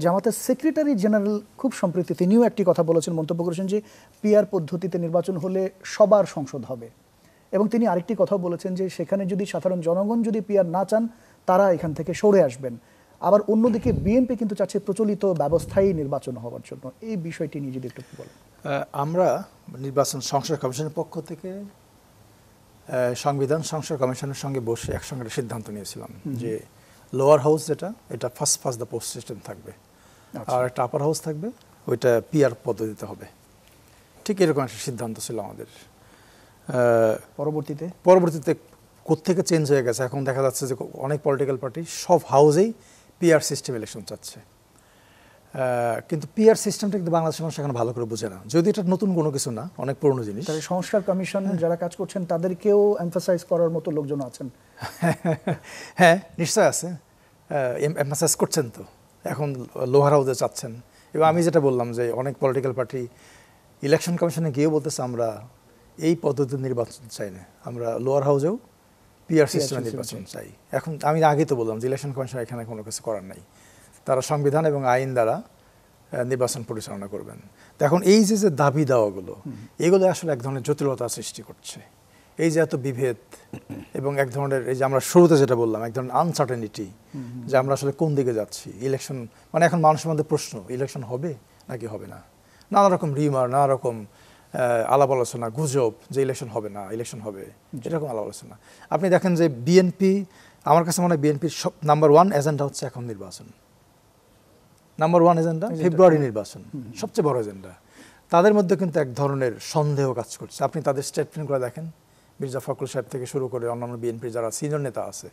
জামাতের secretary general খুব সম্প্রতি তিনিও একটি কথা বলেছেন, মন্তব্য করেছেন যে পিআর পদ্ধতিতে নির্বাচন হলে সবার সংসদ হবে, এবং তিনি আরেকটি কথাও বলেছেন যে সেখানে যদি সাধারণ জনগণ যদি পিআর না চান তারা এখান থেকে সরে আসবেন। আবার অন্যদিকে বিএনপি কিন্তু চাচ্ছে প্রচলিত ব্যবস্থায় নির্বাচন হওয়ার জন্য। এই বিষয়টি নিয়ে যদি একটু বলেন। আমরা নির্বাচন সংসদ কমিশনের পক্ষ থেকে সংবিধান সংসদ কমিশনের সঙ্গে বসে একসঙ্গে একটা সিদ্ধান্ত নিয়েছিলাম যে লোয়ার হাউস যেটা এটা ফার্স্ট দ্য পোস্ট সিস্টেম থাকবে, আর একটা আপার হাউস থাকবে, ওইটা পিআর পদ্ধতিতে হবে। ঠিক এরকম একটা সিদ্ধান্ত ছিল আমাদের। পরবর্তীতে কোত্থেকে চেঞ্জ হয়ে গেছে, এখন দেখা যাচ্ছে যে অনেক পলিটিক্যাল পার্টি সব হাউসেই পিআর সিস্টেম ইলেকশন চাচ্ছে। কিন্তু পিআর সিস্টেমটা কিন্তু বাংলাদেশের মানুষ এখন ভালো করে বোঝে না, যদি এটা নতুন কোনো কিছু না, অনেক পুরনো জিনিস। সংস্কার কমিশন যারা কাজ করছেন তাদেরকেও এমফাসাইজ করার মতো লোকজন আছেন। হ্যাঁ, নিশ্চয় আছে, এমফাসাইজ করছেন তো, এখন লোয়ার হাউসে চাচ্ছেন। এবং আমি যেটা বললাম যে অনেক পলিটিক্যাল পার্টি ইলেকশন কমিশনে গিয়েও বলতেছে আমরা এই পদ্ধতির নির্বাচন চাই না, আমরা লোয়ার হাউসেও পিআর সিস্টেমের নির্বাচন চাই। এখন আমি আগে তো বললাম যে ইলেকশন কমিশন এখানে কোনো কিছু করার নাই, তারা সংবিধান এবং আইন দ্বারা নির্বাচন পরিচালনা করবেন। তো এখন এই যে দাবি দেওয়াগুলো, এগুলো আসলে এক ধরনের জটিলতা সৃষ্টি করছে। এই যে এত বিভেদ এবং এক ধরনের, এই যে আমরা শুরুতে যেটা বললাম, এক ধরনের আনসার্টেনিটি, যে আমরা আসলে কোন দিকে যাচ্ছি। ইলেকশন মানে এখন মানুষের মধ্যে প্রশ্ন, ইলেকশন হবে নাকি হবে না, নানা রকম রিমার, নানা রকম আলাপ আলোচনা, গুজব যে ইলেকশন হবে না, ইলেকশন হবে, এরকম আলাপ আলোচনা। আপনি দেখেন যে বিএনপি, আমার কাছে মনে হয় বিএনপির সব নাম্বার 1 এজেন্ডা হচ্ছে এখন নির্বাচন। নাম্বার 1 এজেন্ডা ফেব্রুয়ারি নির্বাচন, সবচেয়ে বড় এজেন্ডা। তাদের মধ্যে কিন্তু এক ধরনের সন্দেহ কাজ করছে। আপনি তাদের স্টেটমেন্টগুলো দেখেন, মির্জা ফখরুল সাহেব থেকে শুরু করে অন্যান্য বিএনপির যারা সিনিয়র নেতা আছে,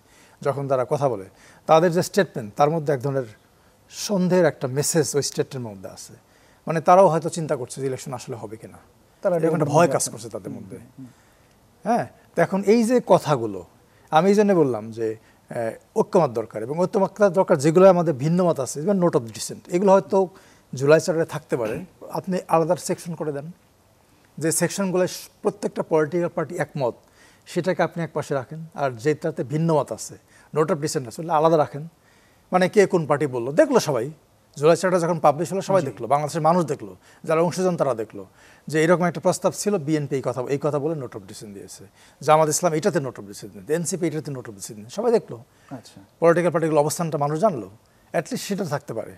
যখন তারা কথা বলে, তাদের যে স্টেটমেন্ট, তার মধ্যে এক ধরনের সন্দেহের একটা মেসেজ ওই স্টেটমেন্টের মধ্যে আছে। মানে তারাও হয়তো চিন্তা করছে যে ইলেকশন আসলে হবে কিনা, তারা একটা ভয় কাজ করছে তাদের মধ্যে। হ্যাঁ, তো এখন এই যে কথাগুলো, আমি এই জন্য বললাম যে ঐক্যমত দরকার, এবং ঐক্যমত দরকার যেগুলো আমাদের ভিন্ন মত আছে, যেমন নোট অফ ডিসেন্ট, এগুলো হয়তো জুলাই চার্টারে থাকতে পারে, আপনি আলাদা সেকশন করে দেন, যে সেকশনগুলো প্রত্যেকটা পলিটিক্যাল পার্টি একমত, সেটাকে আপনি এক পাশে রাখেন, আর যেটাতে ভিন্ন মত আছে, নোট অফ ডিসেন্ট আছে, আলাদা রাখেন। মানে কে কোন পার্টি বললো, দেখলো সবাই, জুলাই চার্টার যখন পাবলিশ হলো সবাই দেখলো, বাংলাদেশের মানুষ দেখলো, যারা অংশজন তারা দেখলো যে এরকম একটা প্রস্তাব ছিল, বিএনপি এই কথা বলে নোট অফ ডিসেন্ট দিয়েছে, জামাত ইসলাম এটাতে নোট অফ ডিসেন্ট দিয়েছে, এনসিপি এটাতে নোট অফ ডিসেন্ট, সবাই দেখলো। আচ্ছা, পলিটিক্যাল পার্টিগুলো অবস্থানটা মানুষ জানলো, অ্যাটলিস্ট সেটা থাকতে পারে।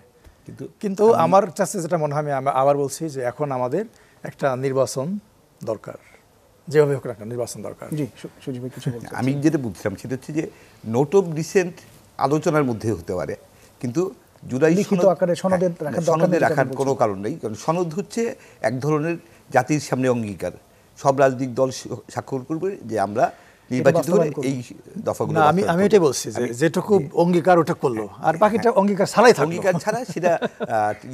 কিন্তু আমার কাছে যেটা মনে হয়, আমি আবার বলছি যে এখন আমাদের একটা নির্বাচন দরকার, যেভাবে হোক একটা নির্বাচন দরকার। জি, সুজিব ভাই কিছু বলছেন? আমি যেটা বুঝছিলাম সেটা হচ্ছে যে নোট অফ ডিসেন্ট আলোচনার মধ্যে হতে পারে, কিন্তু জুলাই সনদে রাখার কোনো কারণ নেই। কারণ সনদ হচ্ছে এক ধরনের জাতির সামনে অঙ্গীকার, সব রাজনৈতিক দল স্বাক্ষর করবে যে আমরা নির্বাচিত হলে এই দফাগুলো। আমি এটাই বলছি যে যেটুকু অঙ্গীকার ওটা করলো, আর বাকিটা অঙ্গীকার ছাড়াই থাকলো। অঙ্গীকার ছাড়া সেটা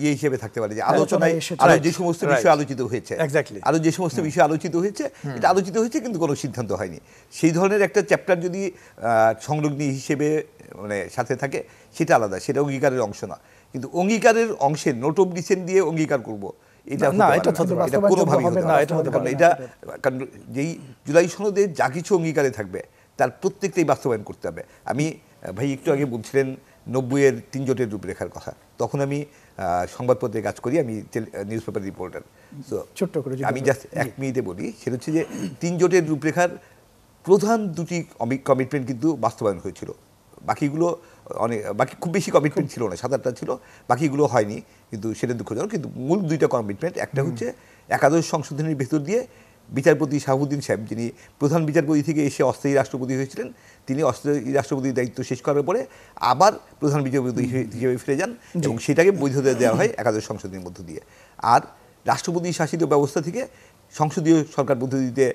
ইয়ে হিসেবে থাকতে পারে যে আলোচনায় আরো যে সমস্ত বিষয় আলোচিত হয়েছে, আরো যে সমস্ত বিষয় আলোচিত হয়েছে, এটা আলোচিত হয়েছে কিন্তু কোনো সিদ্ধান্ত হয়নি, সেই ধরনের একটা চ্যাপ্টার যদি সংলগ্ন হিসেবে মানে সাথে থাকে, সেটা আলাদা, সেটা অঙ্গীকারের অংশ না। কিন্তু অঙ্গীকারের অংশে নোট অফ ডিসেন্ট দিয়ে অঙ্গীকার করবো, এটা কোনোভাবেই হতে পারে না। এটা কারণ যেই জুলাই সনদে যা কিছু অঙ্গীকারে থাকবে তার প্রত্যেকটাই বাস্তবায়ন করতে হবে। আমি ভাই একটু আগে বলছিলেন 90-এর 3 জোটের রূপরেখার কথা, তখন আমি সংবাদপত্রে কাজ করি, আমি নিউজ পেপার রিপোর্টার। তো ছোট্ট করে আমি জাস্ট 1 মিনিটে বলি, সেটা হচ্ছে যে 3 জোটের রূপরেখার প্রধান 2টি কমিটমেন্ট কিন্তু বাস্তবায়ন হয়েছিল, বাকিগুলো বাকি খুব বেশি কমিটমেন্ট ছিল না, 7-8টা ছিল, বাকিগুলো হয়নি, কিন্তু সেটা দুঃখজনক। কিন্তু মূল 2টা কমিটমেন্ট, একটা হচ্ছে একাদশ সংশোধনীর ভেতর দিয়ে বিচারপতি শাহাবুদ্দিন সাহেব, যিনি প্রধান বিচারপতি থেকে এসে অস্থায়ী রাষ্ট্রপতি হয়েছিলেন, তিনি অস্থায়ী রাষ্ট্রপতির দায়িত্ব শেষ করার পরে আবার প্রধান বিচারপতি হিসেবে ফিরে যান, এবং সেটাকে বৈধতা দেওয়া হয় একাদশ সংশোধনীর মধ্য দিয়ে। আর রাষ্ট্রপতি শাসিত ব্যবস্থা থেকে সংসদীয় সরকার পদ্ধতিতে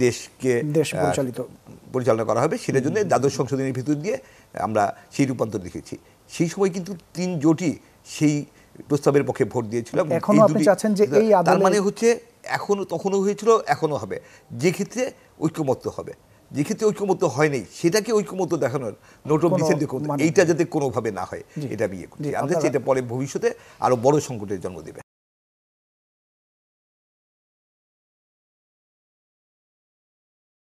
দেশকে পরিচালনা করা হবে, সেটার জন্য দ্বাদশ সংশোধনীর ভিতর দিয়ে আমরা সেই রূপান্তর দেখেছি। সেই সময় কিন্তু 3 জোটই সেই প্রস্তাবের পক্ষে ভোট দিয়েছিল। তার মানে হচ্ছে এখনো, তখনও হয়েছিল, এখনো হবে। যে ক্ষেত্রে ঐক্যমত্য হবে, যে ক্ষেত্রে ঐক্যমত্য হয়নি, সেটাকে ঐক্যমত্য দেখানোর নোট অফ ডিসেন্ট, এইটা যাতে কোনোভাবে না হয়, এটা বিয়ে করছি। আমরা এটা পরে ভবিষ্যতে আরো বড় সংকটের জন্ম দেবে।